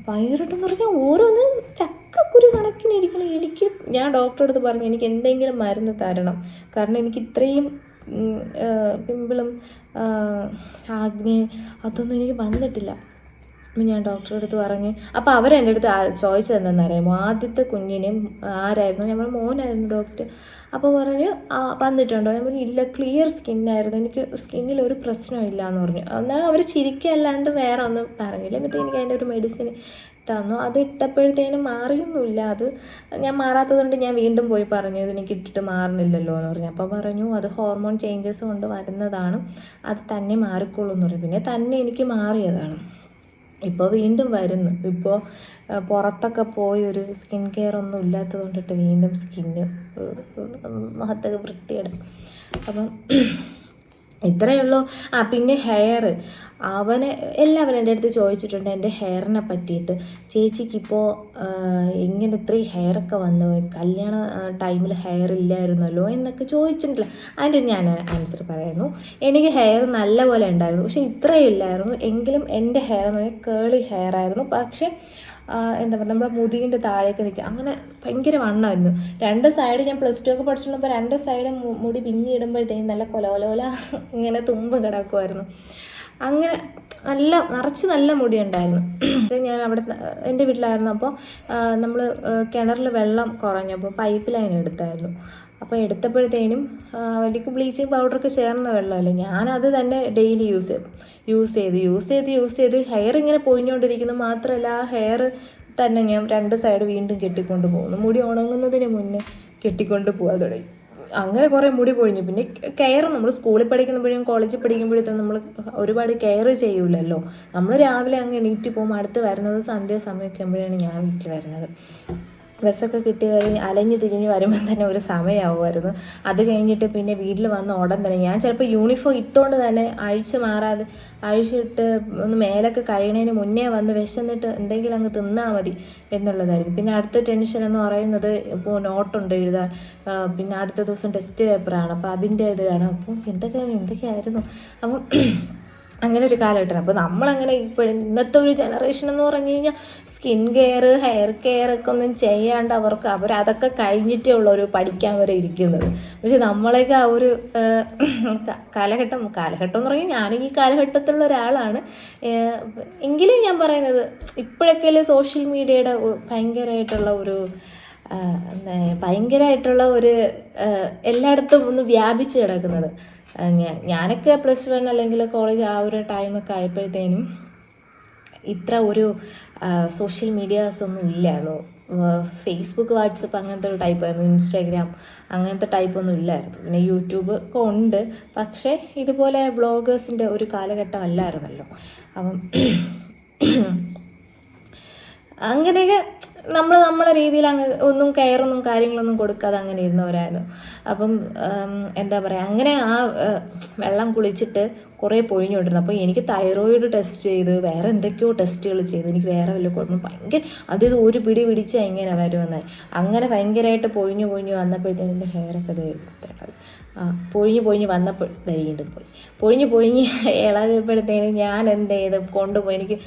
ഭയങ്കരമായിട്ടെന്ന് പറഞ്ഞാൽ ഓരോന്ന് ചക്കക്കുരു കണക്കിനിരിക്കണം. ഞാൻ ഡോക്ടറെ അടുത്ത് പറഞ്ഞു എനിക്ക് എന്തെങ്കിലും മരുന്ന് തരണം, കാരണം എനിക്ക് ഇത്രയും പിമ്പിളും ആഗ്നേ അതൊന്നും എനിക്ക് വന്നിട്ടില്ല. അപ്പം ഞാൻ ഡോക്ടറെ അടുത്ത് പറഞ്ഞ്, അപ്പോൾ അവരെൻ്റെ അടുത്ത് ചോദിച്ചത് എന്താണെന്നറിയാമോ, ആദ്യത്തെ കുഞ്ഞിനും ആരായിരുന്നു, നമ്മൾ മോനായിരുന്നു ഡോക്ടർ. അപ്പോൾ പറഞ്ഞു വന്നിട്ടുണ്ടോ, ഞാൻ പറഞ്ഞു ഇല്ല, ക്ലിയർ സ്കിന്നായിരുന്നു, എനിക്ക് സ്കിന്നിൽ ഒരു പ്രശ്നമില്ല എന്ന് പറഞ്ഞു. എന്നാൽ അവർ ചിരിക്കല്ലാണ്ട് വേറെ ഒന്നും പറഞ്ഞില്ല. എന്നിട്ട് എനിക്ക് അതിൻ്റെ ഒരു മെഡിസിൻ തന്നു. അത് ഇട്ടപ്പോഴത്തേനും മാറിയൊന്നുമില്ല. അത് ഞാൻ മാറാത്തതുകൊണ്ട് ഞാൻ വീണ്ടും പോയി പറഞ്ഞു ഇതെനിക്ക് ഇട്ടിട്ട് മാറുന്നില്ലല്ലോ എന്ന് പറഞ്ഞു. അപ്പോൾ പറഞ്ഞു അത് ഹോർമോൺ ചേഞ്ചസ് കൊണ്ട് വരുന്നതാണ്, അത് തന്നെ മാറിക്കോളൂ എന്ന് പറഞ്ഞു. പിന്നെ തന്നെ എനിക്ക് മാറിയതാണ്. ഇപ്പോൾ വീണ്ടും വരുന്നു. ഇപ്പോൾ പുറത്തൊക്കെ പോയി ഒരു സ്കിൻ കെയർ ഒന്നും ഇല്ലാത്തത് കൊണ്ടിട്ട് വീണ്ടും സ്കിന്ന് മഹത്തൊക്കെ വൃത്തിയെടുക്കും. അപ്പം ഇത്രയേ ഉള്ളൂ. പിന്നെ ഹെയർ, എല്ലാവരും എൻ്റെ അടുത്ത് ചോദിച്ചിട്ടുണ്ട് എൻ്റെ ഹെയറിനെ പറ്റിയിട്ട്. ചേച്ചിക്കിപ്പോൾ ഇങ്ങനെ ഇത്രയും ഹെയറൊക്കെ വന്നു, കല്യാണ ടൈമിൽ ഹെയർ ഇല്ലായിരുന്നല്ലോ എന്നൊക്കെ ചോദിച്ചിട്ടില്ല. അതിൻ്റെ ഞാൻ ആൻസർ പറയുന്നു. എനിക്ക് ഹെയർ നല്ല പോലെ ഉണ്ടായിരുന്നു, പക്ഷേ ഇത്രയും ഇല്ലായിരുന്നു. എങ്കിലും എൻ്റെ ഹെയർ എന്ന് പറഞ്ഞാൽ കേളി ഹെയർ ആയിരുന്നു. പക്ഷേ എന്താ പറയുക, നമ്മുടെ മുതുകിൻ്റെ താഴേക്ക് നിൽക്കുക, അങ്ങനെ ഭയങ്കര വണ്ണമായിരുന്നു. രണ്ട് സൈഡ് ഞാൻ +2 ഒക്കെ പഠിച്ചിട്ടുള്ളപ്പോൾ രണ്ട് സൈഡ് മുടി പിന്നിടുമ്പോഴത്തേക്കും നല്ല കൊല ഇങ്ങനെ തുമ്പ് കിടക്കുമായിരുന്നു. അങ്ങനെ നിറച്ച് നല്ല മുടി ഉണ്ടായിരുന്നു. ഞാൻ അവിടെ എൻ്റെ വീട്ടിലായിരുന്നു. അപ്പോൾ നമ്മൾ കിണറിൽ വെള്ളം കുറഞ്ഞപ്പോൾ പൈപ്പ് ലൈൻ എടുത്തായിരുന്നു. അപ്പോൾ എടുത്തപ്പോഴത്തേനും വലിയ ബ്ലീച്ചിങ് പൗഡറൊക്കെ ചേർന്ന വെള്ളമല്ലേ, ഞാനത് തന്നെ ഡെയിലി യൂസ് ചെയ്ത് ഹെയർ ഇങ്ങനെ പൊഴിഞ്ഞുകൊണ്ടിരിക്കുന്നു. മാത്രമല്ല ആ ഹെയർ തന്നെ ഞാൻ രണ്ട് സൈഡ് വീണ്ടും കെട്ടിക്കൊണ്ട് പോകുന്നു. മുടി ഉണങ്ങുന്നതിന് മുന്നേ കെട്ടിക്കൊണ്ട് പോകാൻ തുടങ്ങി. അങ്ങനെ കുറേ മുടി പൊഴിഞ്ഞു. പിന്നെ കെയർ, നമ്മൾ സ്കൂളിൽ പഠിക്കുമ്പോഴും കോളേജിൽ പഠിക്കുമ്പോഴത്തേക്കും നമ്മൾ ഒരുപാട് കെയർ ചെയ്യൂലല്ലോ. നമ്മൾ രാവിലെ അങ്ങ് എണീറ്റ് പോകുമ്പോൾ അടുത്ത് വരുന്നത് സന്ധ്യാസമയമൊക്കെ ആകുമ്പോഴാണ് ഞാൻ വീട്ടിൽ വരുന്നത്. ബസ്സൊക്കെ കിട്ടി അലഞ്ഞ് തിരിഞ്ഞ് വരുമ്പം തന്നെ ഒരു സമയമാവുമായിരുന്നു. അത് കഴിഞ്ഞിട്ട് പിന്നെ വീട്ടിൽ വന്ന ഉടൻ തന്നെ ഞാൻ ചിലപ്പോൾ യൂണിഫോം ഇട്ടുകൊണ്ട് തന്നെ അഴിച്ചിട്ട് ഒന്ന് മേലൊക്കെ കഴിയണതിന് മുന്നേ വന്ന് വിശന്നിട്ട് എന്തെങ്കിലും അങ്ങ് തിന്നാൽ മതി എന്നുള്ളതായിരിക്കും. പിന്നെ അടുത്ത ടെൻഷൻ എന്ന് പറയുന്നത് ഇപ്പോൾ നോട്ടുണ്ട് എഴുതാൻ, പിന്നെ അടുത്ത ദിവസം ടെസ്റ്റ് പേപ്പറാണ്, അപ്പോൾ അതിൻ്റെ ഇത് കാണാം. അപ്പോൾ എന്തൊക്കെയായിരുന്നു. അപ്പം അങ്ങനെ ഒരു കാലഘട്ടം. അപ്പോൾ നമ്മളങ്ങനെ ഇന്നത്തെ ഒരു ജനറേഷൻ എന്ന് പറഞ്ഞു കഴിഞ്ഞാൽ സ്കിൻ കെയർ, ഹെയർ കെയർ ഒക്കെ ഒന്നും ചെയ്യാണ്ട് അവരതൊക്കെ കഴിഞ്ഞിട്ടേ ഉള്ള ഒരു പഠിക്കാൻ വരെ ഇരിക്കുന്നത്. പക്ഷെ നമ്മളെയൊക്കെ ആ ഒരു കാലഘട്ടം എന്ന് പറഞ്ഞാൽ ഞാനും ഈ കാലഘട്ടത്തിലുള്ള ഒരാളാണ്. എങ്കിലും ഞാൻ പറയുന്നത് ഇപ്പോഴൊക്കെ സോഷ്യൽ മീഡിയയുടെ ഭയങ്കരമായിട്ടുള്ള ഒരു എല്ലായിടത്തും ഒന്ന് വ്യാപിച്ച് കിടക്കുന്നത്. ഞാനൊക്കെ +1 അല്ലെങ്കിൽ കോളേജ് ആ ഒരു ടൈമൊക്കെ ആയപ്പോഴത്തേനും ഇത്ര ഒരു സോഷ്യൽ മീഡിയാസ് ഒന്നും ഇല്ലായിരുന്നു. ഫേസ്ബുക്ക്, വാട്സപ്പ് അങ്ങനത്തെ ഒരു ടൈപ്പായിരുന്നു. ഇൻസ്റ്റാഗ്രാം അങ്ങനത്തെ ടൈപ്പൊന്നും ഇല്ലായിരുന്നു. പിന്നെ യൂട്യൂബ് ഒക്കെ ഉണ്ട്, പക്ഷേ ഇതുപോലെ വ്ളോഗേഴ്സിൻ്റെ ഒരു കാലഘട്ടം അല്ലായിരുന്നല്ലോ. അപ്പം അങ്ങനെയൊക്കെ നമ്മളെ രീതിയിൽ ഒന്നും കെയറൊന്നും കാര്യങ്ങളൊന്നും കൊടുക്കാതെ അങ്ങനെ ഇരുന്നവരായിരുന്നു. അപ്പം എന്താ പറയുക, അങ്ങനെ ആ വെള്ളം കുളിച്ചിട്ട് കുറേ പൊഴിഞ്ഞുകൊണ്ടിരുന്നു. അപ്പോൾ എനിക്ക് തൈറോയിഡ് ടെസ്റ്റ് ചെയ്ത് വേറെ എന്തൊക്കെയോ ടെസ്റ്റുകൾ ചെയ്തു. എനിക്ക് വേറെ വല്ല കുഴപ്പം ഭയങ്കര ഒരു പിടി പിടിച്ചാൽ ഇങ്ങനെ വരുമെന്നായി. അങ്ങനെ ഭയങ്കരമായിട്ട് പൊഴിഞ്ഞു വന്നപ്പോഴത്തേനും എൻ്റെ ഹെയറൊക്കെ പൊഴിഞ്ഞ് വന്നപ്പോൾ വീണ്ടും പൊഴിഞ്ഞ് ഇളകിയപ്പോഴത്തേനും ഞാൻ എന്ത് ചെയ്ത് കൊണ്ടുപോയി, എനിക്ക്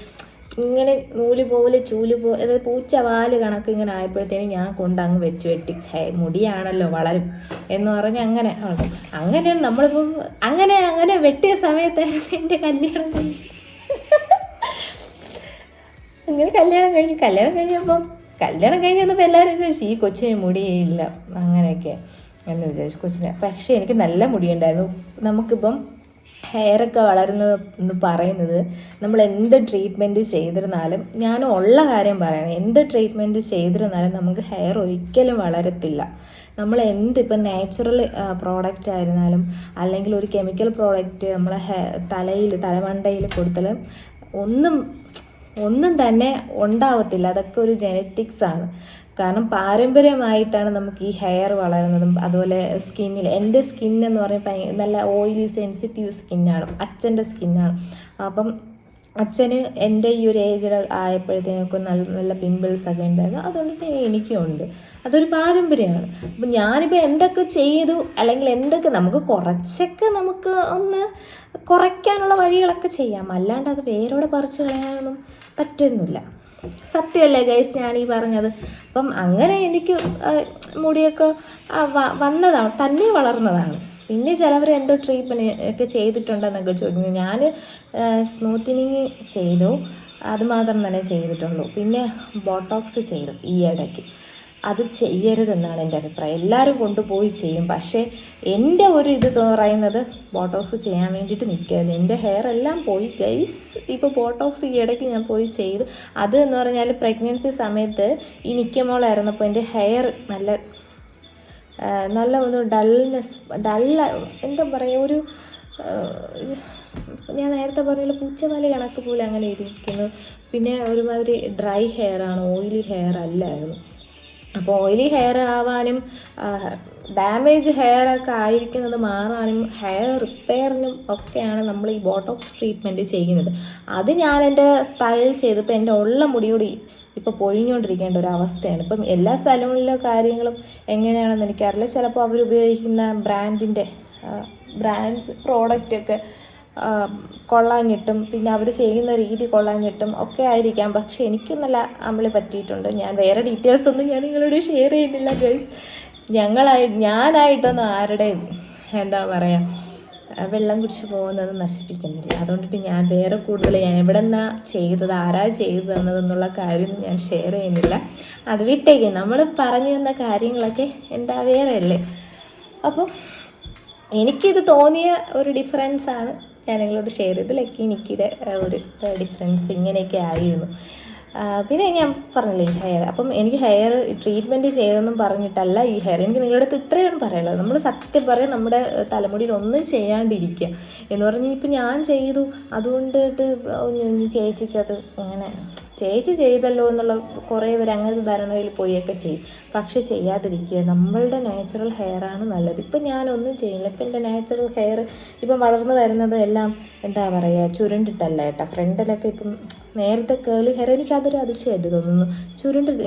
ഇങ്ങനെ നൂല് പോലെ അതായത് പൂച്ചവാല് കണക്ക് ഇങ്ങനെ ആയപ്പോഴത്തേനും ഞാൻ കൊണ്ടങ്ങ് വെട്ടി മുടിയാണല്ലോ വളരും എന്ന് പറഞ്ഞ് അങ്ങനെയാണ് നമ്മളിപ്പം അങ്ങനെ വെട്ടിയ സമയത്തായിരുന്നു എൻ്റെ കല്യാണം കഴിഞ്ഞു. അങ്ങനെ കല്യാണം കഴിഞ്ഞപ്പോൾ എല്ലാവരും ചോദിച്ചു ഈ കൊച്ചിന് മുടിയില്ല അങ്ങനെയൊക്കെ എന്ന് വിചാരിച്ചു കൊച്ചിന്. പക്ഷേ എനിക്ക് നല്ല മുടിയുണ്ടായിരുന്നു. നമുക്കിപ്പം ഹെയറൊക്കെ വളരുന്നത് എന്ന് പറയുന്നത് നമ്മൾ എന്ത് ട്രീറ്റ്മെൻറ്റ് ചെയ്തിരുന്നാലും, ഞാനും ഉള്ള കാര്യം പറയണം, എന്ത് ട്രീറ്റ്മെൻറ്റ് ചെയ്തിരുന്നാലും നമുക്ക് ഹെയർ ഒരിക്കലും വളരത്തില്ല. നമ്മൾ ഇപ്പം നാച്ചുറൽ പ്രോഡക്റ്റ് ആയിരുന്നാലും അല്ലെങ്കിൽ ഒരു കെമിക്കൽ പ്രോഡക്റ്റ് നമ്മളെ തലമണ്ടയിൽ കൊടുത്താലും ഒന്നും തന്നെ ഉണ്ടാവത്തില്ല. അതൊക്കെ ഒരു ജെനറ്റിക്സ് ആണ്. കാരണം പാരമ്പര്യമായിട്ടാണ് നമുക്ക് ഈ ഹെയർ വളരുന്നതും. അതുപോലെ സ്കിന്നിൽ എൻ്റെ സ്കിൻ എന്ന് പറയുമ്പോൾ നല്ല ഓയിലി സെൻസിറ്റീവ് സ്കിന്നാണ്, അച്ഛൻ്റെ സ്കിന്നാണ്. അപ്പം അച്ഛന് എൻ്റെ ഈ ഒരു ഏജ് ആയപ്പോഴത്തേക്കും നല്ല നല്ല പിമ്പിൾസ് ഒക്കെ ഉണ്ടായിരുന്നു. അതുകൊണ്ടിട്ട് എനിക്കും ഉണ്ട്. അതൊരു പാരമ്പര്യമാണ്. അപ്പം ഞാനിപ്പോൾ എന്തൊക്കെ ചെയ്തു, അല്ലെങ്കിൽ എന്തൊക്കെ നമുക്ക് ഒന്ന് കുറയ്ക്കാനുള്ള വഴികളൊക്കെ ചെയ്യാം, അല്ലാണ്ട് അത് വേരോടെ പറിച്ച് കളയാനൊന്നും പറ്റുന്നില്ല. സത്യമല്ലേ ഗൈസ് ഞാനീ പറഞ്ഞത്? അപ്പം അങ്ങനെ എനിക്ക് മുടിയൊക്കെ വന്നതാണ്, തന്നെ വളർന്നതാണ്. പിന്നെ ചിലവർ എന്തോ ട്രീറ്റ്മെൻറ്റ് ഒക്കെ ചെയ്തിട്ടുണ്ടെന്നൊക്കെ ചോദിക്കുന്നു. ഞാൻ സ്മൂത്തനിങ് ചെയ്തു, അതുമാത്രം തന്നെ ചെയ്തിട്ടുള്ളൂ. പിന്നെ ബോട്ടോക്സ് ചെയ്തു ഈ ഇടയ്ക്ക്. അത് ചെയ്യരുതെന്നാണ് എൻ്റെ അഭിപ്രായം. എല്ലാവരും കൊണ്ടുപോയി ചെയ്യും, പക്ഷേ എൻ്റെ ഒരു ഇത് പറയുന്നത് ബോട്ടോക്സ് ചെയ്യാൻ വേണ്ടിയിട്ട് നിൽക്കരുത്. എൻ്റെ ഹെയർ എല്ലാം പോയി ഗൈസ്. ഇപ്പോൾ ബോട്ടോക്സ് ഈ ഇടയ്ക്ക് ഞാൻ പോയി ചെയ്തു. അത് എന്ന് പറഞ്ഞാൽ പ്രഗ്നൻസി സമയത്ത് ഈ നിൽക്കുമ്പോഴായിരുന്നപ്പോൾ എൻ്റെ ഹെയർ നല്ല ഒന്ന് എന്താ പറയുക, ഒരു ഞാൻ നേരത്തെ പറഞ്ഞ പൂച്ചവാലി കണക്ക് പോലെ അങ്ങനെ ഇരിക്കുന്നു. പിന്നെ ഒരുമാതിരി ഡ്രൈ ഹെയറാണ്, ഓയിലി ഹെയർ അല്ലായിരുന്നു. അപ്പോൾ ഓയിലി ഹെയർ ആവാനും ഡാമേജ് ഹെയറൊക്കെ ആയിരിക്കുന്നത് മാറാനും ഹെയർ റിപ്പയറിനും ഒക്കെയാണ് നമ്മൾ ഈ ബോട്ടോക്സ് ട്രീറ്റ്മെൻറ്റ് ചെയ്യുന്നത്. അത് ഞാൻ എൻ്റെ തലയിൽ ചെയ്തപ്പോൾ എൻ്റെ ഉള്ള മുടിയോട് ഇപ്പോൾ പൊഴിഞ്ഞുകൊണ്ടിരിക്കേണ്ട ഒരു അവസ്ഥയാണ്. ഇപ്പം എല്ലാ സലൂണിലെ കാര്യങ്ങളും എങ്ങനെയാണെന്ന് എനിക്കറിയില്ല. ചിലപ്പോൾ അവർ ഉപയോഗിക്കുന്ന ബ്രാൻഡ് പ്രോഡക്റ്റൊക്കെ കൊള്ളാഞ്ഞിട്ടും പിന്നെ അവർ ചെയ്യുന്ന രീതി കൊള്ളാഞ്ഞിട്ടും ഒക്കെ ആയിരിക്കാം. പക്ഷേ എനിക്ക് നല്ല അമ്പിളി പറ്റിയിട്ടുണ്ട്. ഞാൻ വേറെ ഡീറ്റെയിൽസ് ഒന്നും ഞാൻ നിങ്ങളോട് ഷെയർ ചെയ്യുന്നില്ല ഗൈസ്. ഞാനായിട്ടൊന്നും ആരുടെയും എന്താ പറയുക വെള്ളം കുടിച്ച് പോകുന്നത് നശിപ്പിക്കുന്നില്ല. അതുകൊണ്ടിട്ട് ഞാൻ വേറെ കൂടുതൽ ഞാൻ എവിടെ നിന്നാണ് ചെയ്തത്, ആരാ ചെയ്തു തന്നതെന്നുള്ള കാര്യമൊന്നും ഞാൻ ഷെയർ ചെയ്യുന്നില്ല. അത് വിട്ടേക്ക്. നമ്മൾ പറഞ്ഞു തന്ന കാര്യങ്ങളൊക്കെ എന്താ വേറെ അല്ലേ. അപ്പോൾ എനിക്കിത് തോന്നിയ ഒരു ഡിഫറൻസാണ് ഞാൻ നിങ്ങളോട് ഷെയർ ചെയ്ത്. എനിക്കിടെ ഒരു ഡിഫറൻസ് ഇങ്ങനെയൊക്കെ ആയിരുന്നു. പിന്നെ ഞാൻ പറഞ്ഞില്ലേ ഈ ഹെയർ. അപ്പം എനിക്ക് ഹെയർ ട്രീറ്റ്മെൻറ്റ് ചെയ്തെന്നും പറഞ്ഞിട്ടല്ല ഈ ഹെയർ. എനിക്ക് നിങ്ങളുടെ അടുത്ത് ഇത്രയാണ് പറയുള്ളത്. നമ്മൾ സത്യം പറയാം, നമ്മുടെ തലമുടിയിൽ ഒന്നും ചെയ്യാണ്ടിരിക്കുക എന്ന് പറഞ്ഞാൽ ഇപ്പം ഞാൻ ചെയ്തു അതുകൊണ്ടിട്ട് ചേച്ചിക്കത് അങ്ങനെ ചേച്ചി ചെയ്തല്ലോ എന്നുള്ള കുറേ പേർ അങ്ങനത്തെ ധാരണയിൽ പോയൊക്കെ ചെയ്യും. പക്ഷെ ചെയ്യാതിരിക്കുക. നമ്മളുടെ നാച്ചുറൽ ഹെയറാണ് നല്ലത്. ഇപ്പം ഞാനൊന്നും ചെയ്യില്ല. ഇപ്പം എൻ്റെ നാച്ചുറൽ ഹെയർ ഇപ്പം വളർന്നു വരുന്നത് എല്ലാം എന്താ പറയുക ചുരുണ്ടിട്ടല്ല കേട്ടോ. ഫ്രണ്ടിലൊക്കെ ഇപ്പം നേരത്തെ കേളി ഹെയർ എനിക്കതൊരു അതിശയമായിട്ട് തോന്നുന്നു.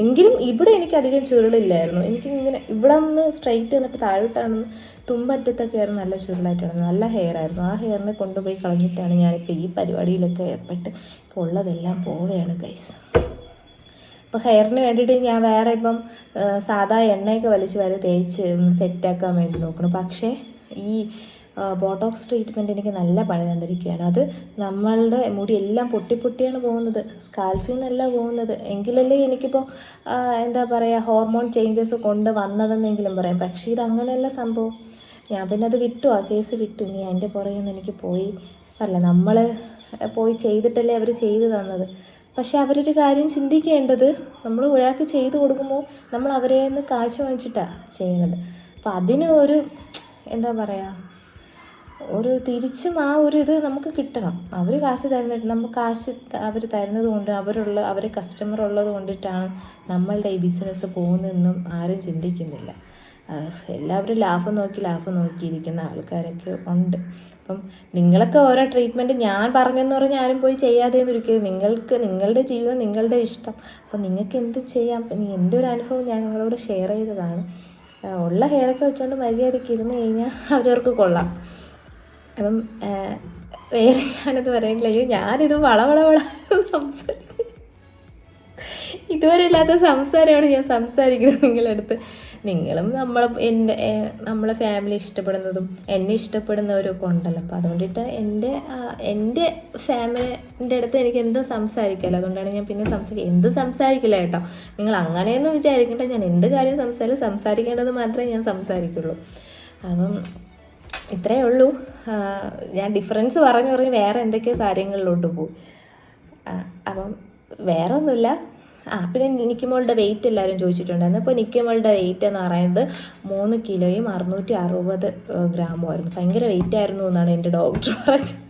എങ്കിലും ഇവിടെ എനിക്കധികം ചുരുളില്ലായിരുന്നു. എനിക്കിങ്ങനെ ഇവിടെ നിന്ന് സ്ട്രൈറ്റ് വന്നിട്ട് താഴോട്ടാണെന്ന് തുമ്പറ്റത്തൊക്കെ ആയിരുന്നു നല്ല ചുരുളായിട്ടാണ്, നല്ല ഹെയർ ആയിരുന്നു. ആ ഹെയറിനെ കൊണ്ടുപോയി കളഞ്ഞിട്ടാണ് ഞാനിപ്പോൾ ഈ പരിപാടിയിലൊക്കെ ഏർപ്പെട്ട് ഇപ്പോൾ ഉള്ളതെല്ലാം പോവുകയാണ് ഗൈസ്. അപ്പോൾ ഹെയറിന് വേണ്ടിയിട്ട് ഞാൻ വേറെ ഇപ്പം സാധാ എണ്ണയൊക്കെ വലിച്ച് വരെ തേച്ച് സെറ്റാക്കാൻ വേണ്ടി നോക്കണം. പക്ഷേ ഈ ബോട്ടോക്സ് ട്രീറ്റ്മെൻറ്റ് എനിക്ക് നല്ല പണി തന്നിരിക്കുകയാണ്. അത് നമ്മളുടെ മുടി എല്ലാം പൊട്ടിയാണ് പോകുന്നത്, സ്കാൽഫിൽ നിന്നല്ല പോകുന്നത്. എങ്കിലല്ലേ എനിക്കിപ്പോൾ എന്താ പറയുക ഹോർമോൺ ചേഞ്ചസ് കൊണ്ട് വന്നതെന്നെങ്കിലും പറയാം. പക്ഷേ ഇത് അങ്ങനെയല്ല സംഭവം. ഞാൻ പിന്നെ അത് വിട്ടു, ആ കേസ് വിട്ടു. ഇനി അതിൻ്റെ പുറകെ നിന്ന് എനിക്ക് പോയി പറയില്ല. നമ്മൾ പോയി ചെയ്തിട്ടല്ലേ അവർ ചെയ്തു തന്നത്. പക്ഷെ അവരൊരു കാര്യം ചിന്തിക്കേണ്ടത്, നമ്മൾ ഒരാൾക്ക് ചെയ്തു കൊടുക്കുമ്പോൾ നമ്മൾ അവരെ നിന്ന് കാശ് വാങ്ങിച്ചിട്ടാണ് ചെയ്യുന്നത്. അപ്പം അതിന് ഒരു എന്താ പറയുക ഒരു തിരിച്ചും ആ ഒരു ഇത് നമുക്ക് കിട്ടണം. അവർ കാശ് തരുന്നിട്ട് നമുക്ക് കാശ് അവർ തരുന്നത് കൊണ്ട് അവർ കസ്റ്റമർ ഉള്ളത് കൊണ്ടിട്ടാണ് നമ്മളുടെ ഈ ബിസിനസ് പോകുന്നതെന്നും ആരും ചിന്തിക്കുന്നില്ല. എല്ലാവരും ലാഭം നോക്കിയിരിക്കുന്ന ആൾക്കാരൊക്കെ ഉണ്ട്. അപ്പം നിങ്ങളൊക്കെ ഓരോ ട്രീറ്റ്മെൻറ്റ് ഞാൻ പറഞ്ഞെന്ന് പറഞ്ഞാൽ ആരും പോയി ചെയ്യാതെ ഒന്നിരിക്കരുത്. നിങ്ങളുടെ ജീവിതം നിങ്ങളുടെ ഇഷ്ടം. അപ്പം നിങ്ങൾക്ക് എന്ത് ചെയ്യാം. പിന്നെ എൻ്റെ ഒരു അനുഭവം ഞാൻ നിങ്ങളോട് ഷെയർ ചെയ്തതാണ്. ഉള്ള ഹെയറൊക്കെ വെച്ചുകൊണ്ട് മര്യാദയ്ക്ക് ഇരുന്ന് കഴിഞ്ഞാൽ അവരവർക്ക് കൊള്ളാം. അപ്പം വേറെ ഞാനത് പറയുന്നില്ല. അയ്യോ ഞാനിത് വള സംസാരിക്കും, ഇതുവരെ ഇല്ലാത്ത സംസാരമാണ് ഞാൻ സംസാരിക്കുന്നത് നിങ്ങളടുത്ത്. നിങ്ങളും നമ്മളെ ഫാമിലി ഇഷ്ടപ്പെടുന്നതും എന്നെ ഇഷ്ടപ്പെടുന്നവരൊക്കെ ഉണ്ടല്ലോ. അപ്പോൾ അതുകൊണ്ടിട്ട് എൻ്റെ ഫാമിലിൻ്റെ അടുത്ത് എനിക്ക് എന്തും സംസാരിക്കാമല്ലോ. അതുകൊണ്ടാണ് ഞാൻ പിന്നെ എന്ത് സംസാരിക്കില്ല കേട്ടോ. നിങ്ങൾ അങ്ങനെയൊന്നും വിചാരിക്കണ്ട. ഞാൻ എന്ത് കാര്യം സംസാരിക്കേണ്ടത് മാത്രമേ ഞാൻ സംസാരിക്കുള്ളൂ. അപ്പം ഇത്രയേ ഉള്ളൂ. ഞാൻ ഡിഫറൻസ് പറഞ്ഞ് വേറെ എന്തൊക്കെയോ കാര്യങ്ങളിലോട്ട് പോകും. അപ്പം വേറെ ഒന്നുമില്ല. പിന്നെ നിക്കിമോളുടെ വെയിറ്റ് എല്ലാവരും ചോദിച്ചിട്ടുണ്ടായിരുന്നു. അപ്പോൾ നിക്കിമോളുടെ വെയിറ്റ് എന്ന് പറയുന്നത് 3 കിലോയും 660 ഗ്രാമും ആയിരുന്നു. ഭയങ്കര വെയിറ്റ് ആയിരുന്നു എന്നാണ് എൻ്റെ ഡോക്ടർ പറഞ്ഞത്.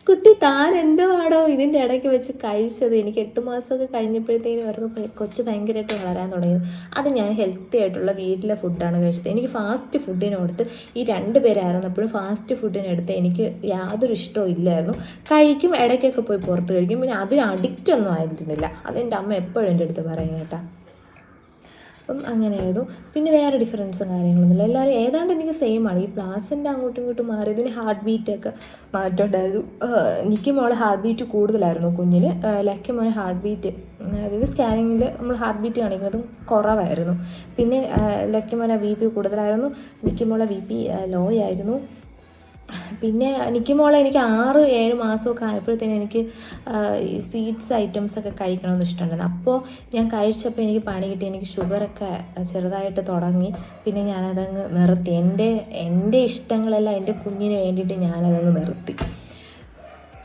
കുട്ടി താൻ എന്തുവാടോ ഇതിൻ്റെ ഇടയ്ക്ക് വെച്ച് കഴിച്ചത്? എനിക്ക് 8 മാസമൊക്കെ കഴിഞ്ഞപ്പോഴത്തേനും ആയിരുന്നു കൊച്ച് ഭയങ്കരമായിട്ട് വളരാൻ തുടങ്ങിയത്. അത് ഞാൻ ഹെൽത്തി ആയിട്ടുള്ള വീട്ടിലെ ഫുഡാണ് കഴിച്ചത്. എനിക്ക് ഫാസ്റ്റ് ഫുഡിനോടുത്ത് ഈ 2 പേരായിരുന്നപ്പോഴും ഫാസ്റ്റ് ഫുഡിനടുത്ത് എനിക്ക് യാതൊരു ഇഷ്ടവും ഇല്ലായിരുന്നു. കഴിക്കും, ഇടയ്ക്കൊക്കെ പോയി പുറത്ത് കഴിക്കും. പിന്നെ അതിന് അഡിക്റ്റ് ഒന്നും ആയിരുന്നില്ല. അതെൻ്റെ അമ്മ എപ്പോഴും എൻ്റെ അടുത്ത് പറയും കേട്ടോ. അപ്പം അങ്ങനെയായിരുന്നു. പിന്നെ വേറെ ഡിഫറൻസും കാര്യങ്ങളൊന്നുമില്ല. എല്ലാവരും ഏതാണ്ട് എനിക്ക് സെയിം ആണ്. ഈ പ്ലാസിൻ്റെ അങ്ങോട്ടും ഇങ്ങോട്ടും മാറിയതിന് ഹാർട്ട് ബീറ്റൊക്കെ മാറ്റം ഉണ്ടായിരുന്നു. എനിക്ക് മോളെ ഹാർട്ട് ബീറ്റ് കൂടുതലായിരുന്നു കുഞ്ഞിന്. ലക്കി മോനെ ഹാർട്ട് ബീറ്റ്, അതായത് സ്കാനിങ്ങിൽ നമ്മൾ ഹാർട്ട് ബീറ്റ് കാണിക്കുന്നതും കുറവായിരുന്നു. പിന്നെ ലക്കി മോനെ BP കൂടുതലായിരുന്നു, നിക്കി മോളെ BP ലോ ആയിരുന്നു. പിന്നെ നിക്കിമോളെ എനിക്ക് 6-7 മാസമൊക്കെ ആയപ്പോഴത്തേനും എനിക്ക് ഈ സ്വീറ്റ്സ് ഐറ്റംസൊക്കെ കഴിക്കണമെന്ന് ഇഷ്ടമുണ്ടായിരുന്നു. അപ്പോൾ ഞാൻ കഴിച്ചപ്പോൾ എനിക്ക് പണി കിട്ടി. എനിക്ക് ഷുഗറൊക്കെ ചെറുതായിട്ട് തുടങ്ങി. പിന്നെ ഞാനതങ്ങ് നിർത്തി. എൻ്റെ ഇഷ്ടങ്ങളെല്ലാം എൻ്റെ കുഞ്ഞിന് വേണ്ടിയിട്ട് ഞാനതങ്ങ് നിർത്തി.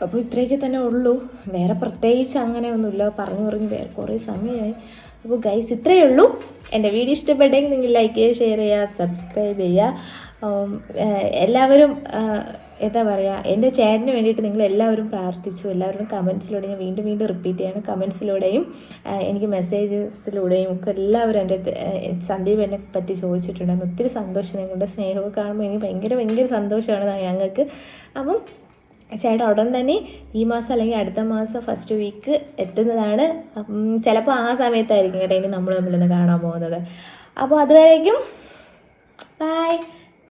അപ്പോൾ ഇത്രയൊക്കെ തന്നെ ഉള്ളൂ. വേറെ പ്രത്യേകിച്ച് അങ്ങനെയൊന്നുമില്ല. പറഞ്ഞു വേറെ കുറേ സമയമായി. അപ്പോൾ ഗൈസ് ഇത്രയേ ഉള്ളൂ. എൻ്റെ വീഡിയോ ഇഷ്ടപ്പെട്ടെങ്കിൽ നിങ്ങൾ ലൈക്ക് ചെയ്യുക, ഷെയർ ചെയ്യുക, സബ്സ്ക്രൈബ് ചെയ്യുക. എല്ലാവരും എന്താ പറയുക, എൻ്റെ ചാനലിന് വേണ്ടിയിട്ട് നിങ്ങൾ എല്ലാവരും പ്രാർത്ഥിച്ചു. എല്ലാവരും കമൻസിലൂടെ, ഞാൻ വീണ്ടും റിപ്പീറ്റ് ചെയ്യാണ്, കമൻസിലൂടെയും എനിക്ക് മെസ്സേജസിലൂടെയും ഒക്കെ എല്ലാവരും എൻ്റെ അടുത്ത് സന്ദീപ് എന്നെ പറ്റി ചോദിച്ചിട്ടുണ്ടായിരുന്നു. ഒത്തിരി സന്തോഷം. നിങ്ങളുടെ സ്നേഹമൊക്കെ കാണുമ്പോൾ എനിക്ക് ഭയങ്കര സന്തോഷമാണ് ഞങ്ങൾക്ക്. അപ്പം ചേട്ടാ ഉടൻ തന്നെ ഈ മാസം അല്ലെങ്കിൽ അടുത്ത മാസം ഫസ്റ്റ് വീക്ക് എത്തുന്നതാണ്. ചിലപ്പോൾ ആ സമയത്തായിരിക്കും കേട്ടോ ഇനി നമ്മൾ തമ്മിലൊന്ന് കാണാൻ പോകുന്നത്. അപ്പോൾ അതുവരേക്കും ബൈ.